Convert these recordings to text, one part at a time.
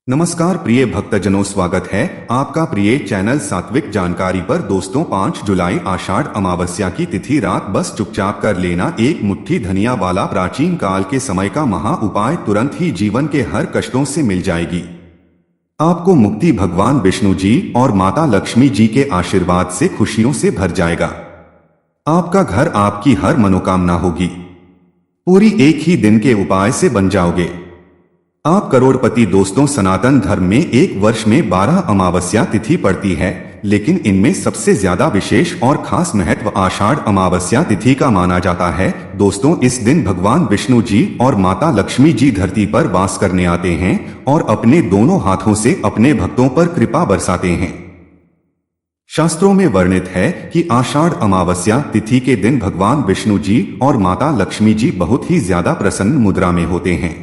नमस्कार प्रिय भक्तजनों, स्वागत है आपका प्रिय चैनल सात्विक जानकारी पर। दोस्तों, 5 जुलाई आषाढ़ अमावस्या की तिथि रात बस चुपचाप कर लेना एक मुट्ठी धनिया वाला प्राचीन काल के समय का महा उपाय तुरंत ही जीवन के हर कष्टों से मिल जाएगी। आपको मुक्ति भगवान विष्णु जी और माता लक्ष्मी जी के आशीर्वाद से खुशियों से भर जाएगा। आपका घर, आपकी हर मनोकामना होगी पूरी एक ही दिन के उपाय से बन जाओगे। आप करोड़पति। दोस्तों, सनातन धर्म में एक वर्ष में 12 अमावस्या तिथि पड़ती है, लेकिन इनमें सबसे ज्यादा विशेष और खास महत्व आषाढ़ अमावस्या तिथि का माना जाता है। दोस्तों, इस दिन भगवान विष्णु जी और माता लक्ष्मी जी धरती पर वास करने आते हैं और अपने दोनों हाथों से अपने भक्तों पर कृपा बरसाते हैं। शास्त्रों में वर्णित है कि आषाढ़ अमावस्या तिथि के दिन भगवान विष्णु जी और माता लक्ष्मी जी बहुत ही ज्यादा प्रसन्न मुद्रा में होते हैं।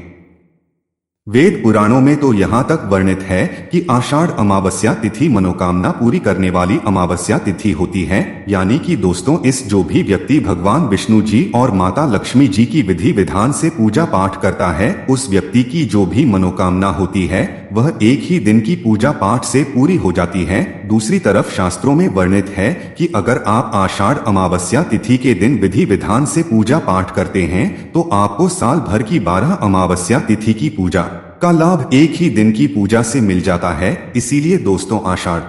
वेद पुराणों में तो यहाँ तक वर्णित है कि आषाढ़ अमावस्या तिथि मनोकामना पूरी करने वाली अमावस्या तिथि होती है। यानी कि दोस्तों, इस जो भी व्यक्ति भगवान विष्णु जी और माता लक्ष्मी जी की विधि विधान से पूजा पाठ करता है, उस व्यक्ति की जो भी मनोकामना होती है वह एक ही दिन की पूजा पाठ से पूरी हो जाती है। दूसरी तरफ शास्त्रों में वर्णित है कि अगर आप आषाढ़ अमावस्या तिथि के दिन विधि विधान से पूजा पाठ करते हैं तो आपको साल भर की 12 अमावस्या तिथि की पूजा का लाभ एक ही दिन की पूजा से मिल जाता है। इसीलिए दोस्तों, आषाढ़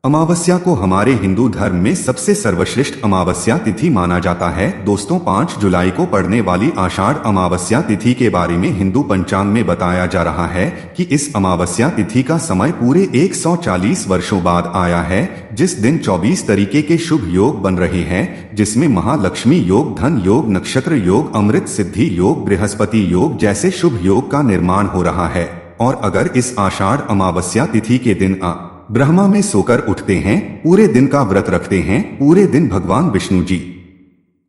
अमावस्या को हमारे हिंदू धर्म में सबसे सर्वश्रेष्ठ अमावस्या तिथि माना जाता है। दोस्तों, 5 जुलाई को पड़ने वाली आषाढ़ अमावस्या तिथि के बारे में हिंदू पंचांग में बताया जा रहा है कि इस अमावस्या तिथि का समय पूरे 140 वर्षों बाद आया है, जिस दिन 24 तरीके के शुभ योग बन रहे हैं, जिसमें महालक्ष्मी योग, धन योग, नक्षत्र योग, अमृत सिद्धि योग, बृहस्पति योग जैसे शुभ योग का निर्माण हो रहा है। और अगर इस आषाढ़ अमावस्या तिथि के दिन ब्रह्मा में सोकर उठते हैं, पूरे दिन का व्रत रखते हैं, पूरे दिन भगवान विष्णु जी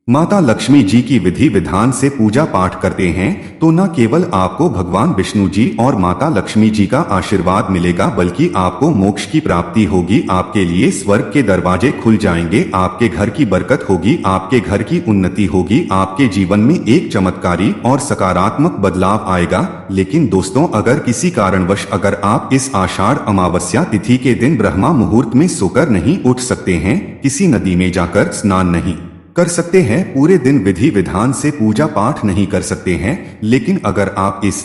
माता लक्ष्मी जी की विधि विधान से पूजा पाठ करते हैं, तो न केवल आपको भगवान विष्णु जी और माता लक्ष्मी जी का आशीर्वाद मिलेगा, बल्कि आपको मोक्ष की प्राप्ति होगी। आपके लिए स्वर्ग के दरवाजे खुल जाएंगे, आपके घर की बरकत होगी, आपके घर की उन्नति होगी, आपके जीवन में एक चमत्कारी और सकारात्मक बदलाव आएगा। लेकिन दोस्तों, अगर किसी कारणवश अगर आप इस आषाढ़ अमावस्या तिथि के दिन ब्रह्मा मुहूर्त में सोकर नहीं उठ सकते हैं, किसी नदी में जाकर स्नान नहीं कर सकते हैं, पूरे दिन विधि विधान से पूजा पाठ नहीं कर सकते हैं, लेकिन अगर आप इस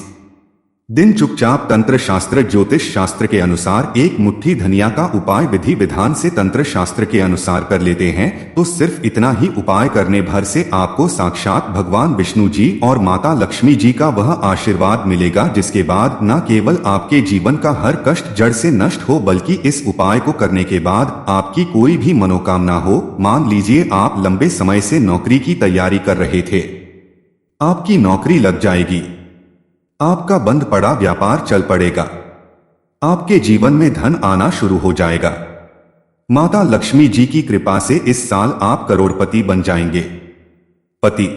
दिन चुपचाप तंत्र शास्त्र ज्योतिष शास्त्र के अनुसार एक मुट्ठी धनिया का उपाय विधि विधान से तंत्र शास्त्र के अनुसार कर लेते हैं, तो सिर्फ इतना ही उपाय करने भर से आपको साक्षात भगवान विष्णु जी और माता लक्ष्मी जी का वह आशीर्वाद मिलेगा, जिसके बाद न केवल आपके जीवन का हर कष्ट जड़ से नष्ट हो, बल्कि इस उपाय को करने के बाद आपकी कोई भी मनोकामना हो। मान लीजिए आप लंबे समय से नौकरी की तैयारी कर रहे थे, आपकी नौकरी लग जाएगी, आपका बंद पड़ा व्यापार चल पड़ेगा, आपके जीवन में धन आना शुरू हो जाएगा। माता लक्ष्मी जी की कृपा से इस साल आप करोड़पति बन जाएंगे। पति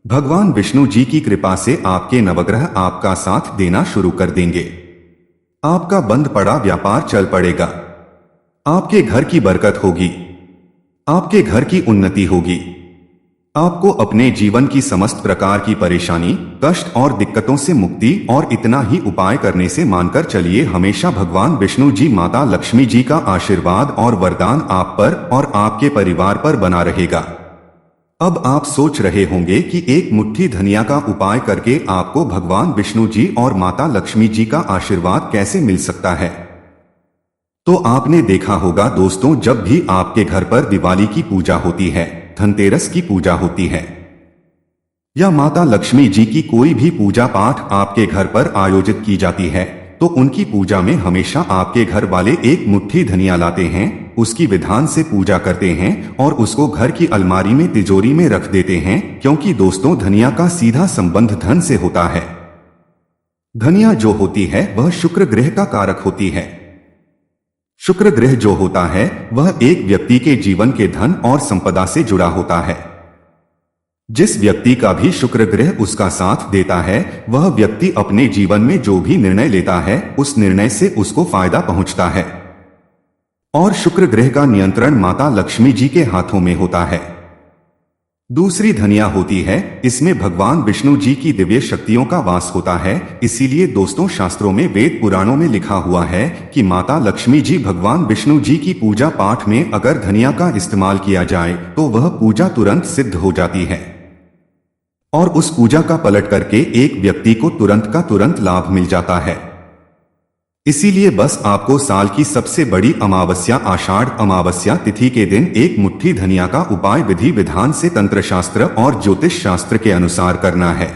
भगवान विष्णु जी की कृपा से आपके नवग्रह आपका साथ देना शुरू कर देंगे, आपका बंद पड़ा व्यापार चल पड़ेगा, आपके घर की बरकत होगी, आपके घर की उन्नति होगी, आपको अपने जीवन की समस्त प्रकार की परेशानी, कष्ट और दिक्कतों से मुक्ति और इतना ही उपाय करने से मानकर चलिए हमेशा भगवान विष्णु जी माता लक्ष्मी जी का आशीर्वाद और वरदान आप पर और आपके परिवार पर बना रहेगा। अब आप सोच रहे होंगे कि एक मुट्ठी धनिया का उपाय करके आपको भगवान विष्णु जी और माता लक्ष्मी जी का आशीर्वाद कैसे मिल सकता है। तो आपने देखा होगा दोस्तों, जब भी आपके घर पर दिवाली की पूजा होती है, धनतेरस की पूजा होती है, या माता लक्ष्मी जी की कोई भी पूजा पाठ आपके घर पर आयोजित की जाती है, तो उनकी पूजा में हमेशा आपके घर वाले एक मुट्ठी धनिया लाते हैं, उसकी विधान से पूजा करते हैं और उसको घर की अलमारी में, तिजोरी में रख देते हैं, क्योंकि दोस्तों, धनिया का सीधा संबंध धन से होता है। धनिया जो होती है वह शुक्र ग्रह का कारक होती है। शुक्र ग्रह जो होता है वह एक व्यक्ति के जीवन के धन और संपदा से जुड़ा होता है। जिस व्यक्ति का भी शुक्र ग्रह उसका साथ देता है, वह व्यक्ति अपने जीवन में जो भी निर्णय लेता है उस निर्णय से उसको फायदा पहुंचता है। और शुक्र ग्रह का नियंत्रण माता लक्ष्मी जी के हाथों में होता है। दूसरी धनिया होती है, इसमें भगवान विष्णु जी की दिव्य शक्तियों का वास होता है। इसीलिए दोस्तों, शास्त्रों में, वेद पुराणों में लिखा हुआ है कि माता लक्ष्मी जी, भगवान विष्णु जी की पूजा पाठ में अगर धनिया का इस्तेमाल किया जाए तो वह पूजा तुरंत सिद्ध हो जाती है और उस पूजा का पलट करके एक व्यक्ति को तुरंत का तुरंत लाभ मिल जाता है। इसीलिए बस आपको साल की सबसे बड़ी अमावस्या, आषाढ़ अमावस्या तिथि के दिन एक मुट्ठी धनिया का उपाय विधि विधान से तंत्र शास्त्र और ज्योतिष शास्त्र के अनुसार करना है,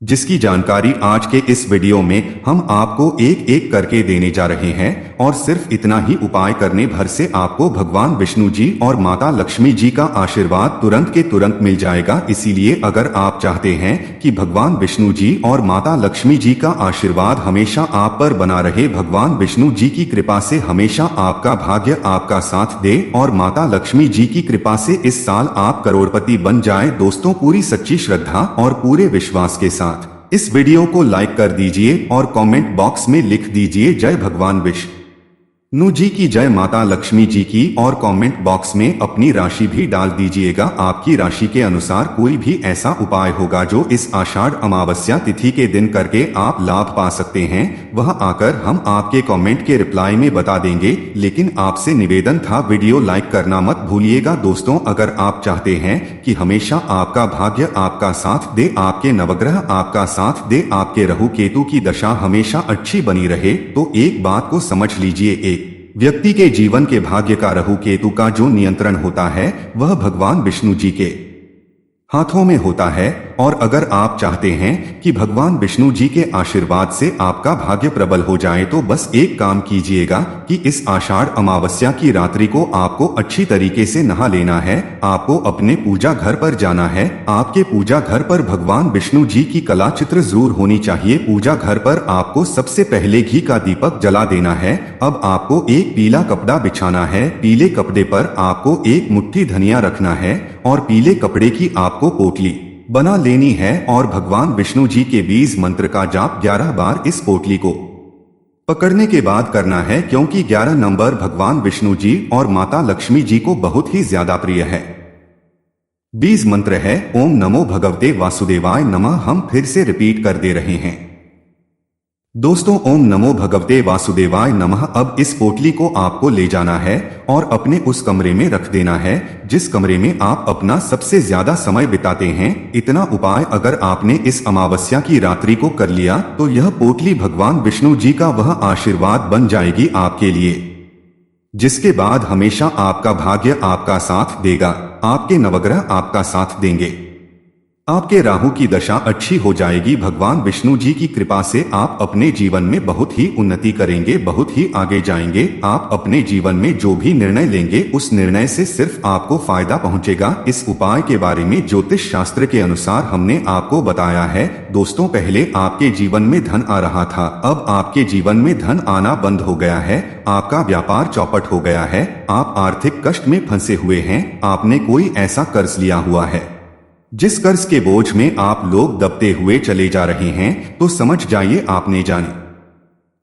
जिसकी जानकारी आज के इस वीडियो में हम आपको एक एक करके देने जा रहे हैं। और सिर्फ इतना ही उपाय करने भर से आपको भगवान विष्णु जी और माता लक्ष्मी जी का आशीर्वाद तुरंत के तुरंत मिल जाएगा। इसीलिए अगर आप चाहते हैं कि भगवान विष्णु जी और माता लक्ष्मी जी का आशीर्वाद हमेशा आप पर बना रहे, भगवान विष्णु जी की कृपा से हमेशा आपका भाग्य आपका साथ दे और माता लक्ष्मी जी की कृपा से इस साल आप करोड़पति बन जाए, दोस्तों पूरी सच्ची श्रद्धा और पूरे विश्वास के साथ इस वीडियो को लाइक कर दीजिए और कमेंट बॉक्स में लिख दीजिए जय भगवान विष्णु जी की, जय माता लक्ष्मी जी की, और कमेंट बॉक्स में अपनी राशि भी डाल दीजिएगा। आपकी राशि के अनुसार कोई भी ऐसा उपाय होगा जो इस आषाढ़ अमावस्या तिथि के दिन करके आप लाभ पा सकते हैं, वह आकर हम आपके कमेंट के रिप्लाई में बता देंगे। लेकिन आपसे निवेदन था, वीडियो लाइक करना मत भूलिएगा। दोस्तों, अगर आप चाहते हैं कि हमेशा आपका भाग्य आपका साथ दे, आपके नवग्रह आपका साथ दे, आपके राहु केतु की दशा हमेशा अच्छी बनी रहे, तो एक बात को समझ लीजिए, एक व्यक्ति के जीवन के भाग्य का राहु केतु का जो नियंत्रण होता है वह भगवान विष्णु जी के हाथों में होता है। और अगर आप चाहते हैं कि भगवान विष्णु जी के आशीर्वाद से आपका भाग्य प्रबल हो जाए तो बस एक काम कीजिएगा कि इस आषाढ़ अमावस्या की रात्रि को आपको अच्छी तरीके से नहा लेना है। आपको अपने पूजा घर पर जाना है। आपके पूजा घर पर भगवान विष्णु जी की कला चित्र जरूर होनी चाहिए। पूजा घर पर आपको सबसे पहले घी का दीपक जला देना है। अब आपको एक पीला कपड़ा बिछाना है। पीले कपड़े पर आपको एक मुट्ठी धनिया रखना है और पीले कपड़े की आपको पोटली बना लेनी है और भगवान विष्णु जी के 20 मंत्र का जाप 11 बार इस पोटली को पकड़ने के बाद करना है, क्योंकि 11 नंबर भगवान विष्णु जी और माता लक्ष्मी जी को बहुत ही ज्यादा प्रिय है। 20 मंत्र है ओम नमो भगवते वासुदेवाय नमः। हम फिर से रिपीट कर दे रहे हैं दोस्तों, ओम नमो भगवते वासुदेवाय नमः। अब इस पोटली को आपको ले जाना है और अपने उस कमरे में रख देना है जिस कमरे में आप अपना सबसे ज्यादा समय बिताते हैं। इतना उपाय अगर आपने इस अमावस्या की रात्रि को कर लिया तो यह पोटली भगवान विष्णु जी का वह आशीर्वाद बन जाएगी आपके लिए, जिसके बाद हमेशा आपका भाग्य आपका साथ देगा, आपके नवग्रह आपका साथ देंगे, आपके राहु की दशा अच्छी हो जाएगी। भगवान विष्णु जी की कृपा से आप अपने जीवन में बहुत ही उन्नति करेंगे, बहुत ही आगे जाएंगे। आप अपने जीवन में जो भी निर्णय लेंगे उस निर्णय से सिर्फ आपको फायदा पहुंचेगा। इस उपाय के बारे में ज्योतिष शास्त्र के अनुसार हमने आपको बताया है। दोस्तों, पहले आपके जीवन में धन आ रहा था, अब आपके जीवन में धन आना बंद हो गया है। आपका व्यापार चौपट हो गया है। आप आर्थिक कष्ट में फंसे हुए हैं। आपने कोई ऐसा कर्ज लिया हुआ है जिस कर्ज के बोझ में आप लोग दबते हुए चले जा रहे हैं, तो समझ जाइए आपने जाने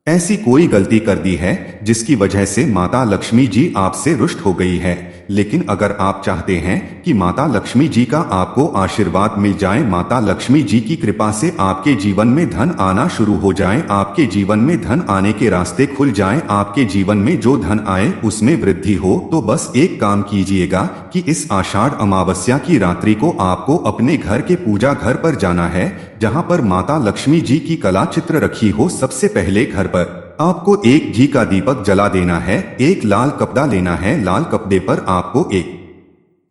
ऐसी कोई गलती कर दी है जिसकी वजह से माता लक्ष्मी जी आपसे रुष्ट हो गई है। लेकिन अगर आप चाहते हैं कि माता लक्ष्मी जी का आपको आशीर्वाद मिल जाए, माता लक्ष्मी जी की कृपा से आपके जीवन में धन आना शुरू हो जाए, आपके जीवन में धन आने के रास्ते खुल जाएं, आपके जीवन में जो धन आए उसमें वृद्धि हो, तो बस एक काम कीजिएगा कि इस आषाढ़ अमावस्या की रात्रि को आपको अपने घर के पूजा घर पर जाना है जहां पर माता लक्ष्मी जी की कला चित्र रखी हो। सबसे पहले घर पर आपको एक घी का दीपक जला देना है। एक लाल कपड़ा लेना है। लाल कपड़े पर आपको एक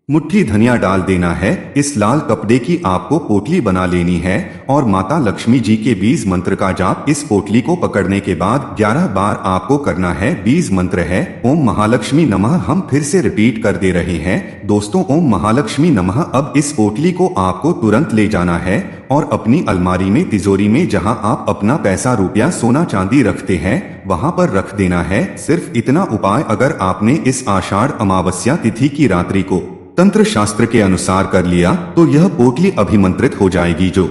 मुट्ठी धनिया डाल देना है। इस लाल कपड़े की आपको पोटली बना लेनी है और माता लक्ष्मी जी के 20 मंत्र का जाप इस पोटली को पकड़ने के बाद 11 बार आपको करना है। 20 मंत्र है ओम महालक्ष्मी नमः। हम फिर से रिपीट कर दे रहे हैं दोस्तों, ओम महालक्ष्मी नमः। अब इस पोटली को आपको तुरंत ले जाना है और अपनी अलमारी में, तिजोरी में, जहां आप अपना पैसा, रुपया, सोना चांदी रखते हैं वहां पर रख देना है। सिर्फ इतना उपाय अगर आपने इस आषाढ़ अमावस्या तिथि की रात्रि को तंत्र शास्त्र के अनुसार कर लिया तो यह पोटली अभिमंत्रित हो जाएगी, जो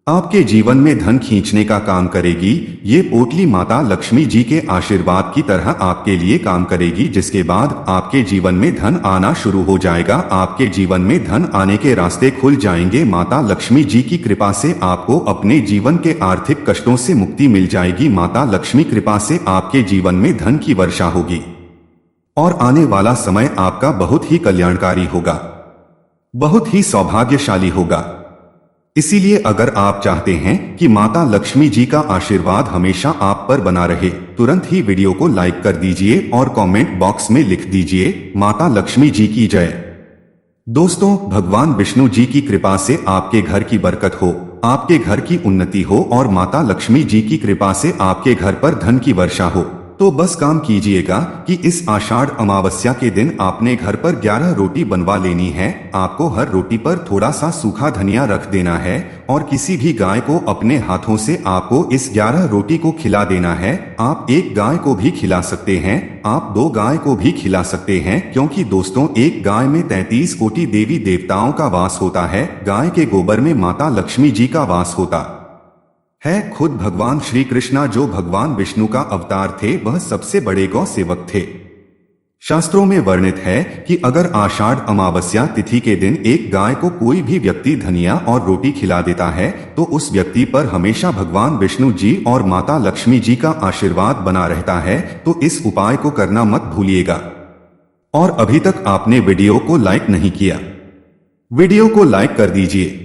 आपके जीवन में धन खींचने का काम करेगी। ये पोटली माता लक्ष्मी जी के आशीर्वाद की तरह आपके लिए काम करेगी, जिसके बाद आपके जीवन में धन आना शुरू हो जाएगा। आपके जीवन में धन आने के रास्ते खुल जाएंगे। माता लक्ष्मी जी की कृपा से आपको अपने जीवन के आर्थिक कष्टों से मुक्ति मिल जाएगी। माता लक्ष्मी कृपा से आपके जीवन में धन की वर्षा होगी और आने वाला समय आपका बहुत ही कल्याणकारी होगा, बहुत ही सौभाग्यशाली होगा। इसीलिए अगर आप चाहते हैं कि माता लक्ष्मी जी का आशीर्वाद हमेशा आप पर बना रहे, तुरंत ही वीडियो को लाइक कर दीजिए और कमेंट बॉक्स में लिख दीजिए माता लक्ष्मी जी की जय। दोस्तों, भगवान विष्णु जी की कृपा से आपके घर की बरकत हो, आपके घर की उन्नति हो और माता लक्ष्मी जी की कृपा से आपके घर पर धन की वर्षा हो। तो बस काम कीजिएगा कि इस आषाढ़ अमावस्या के दिन आपने घर पर 11 रोटी बनवा लेनी है। आपको हर रोटी पर थोड़ा सा सूखा धनिया रख देना है और किसी भी गाय को अपने हाथों से आपको इस 11 रोटी को खिला देना है। आप एक गाय को भी खिला सकते हैं, आप 2 गाय को भी खिला सकते हैं, क्योंकि दोस्तों एक गाय में 33 कोटि देवी देवताओं का वास होता है। गाय के गोबर में माता लक्ष्मी जी का वास होता है। खुद भगवान श्री कृष्णा जो भगवान विष्णु का अवतार थे, वह सबसे बड़े गौ सेवक थे। शास्त्रों में वर्णित है कि अगर आषाढ़ अमावस्या तिथि के दिन एक गाय को कोई भी व्यक्ति धनिया और रोटी खिला देता है तो उस व्यक्ति पर हमेशा भगवान विष्णु जी और माता लक्ष्मी जी का आशीर्वाद बना रहता है। तो इस उपाय को करना मत भूलिएगा। और अभी तक आपने वीडियो को लाइक नहीं किया, वीडियो को लाइक कर दीजिए।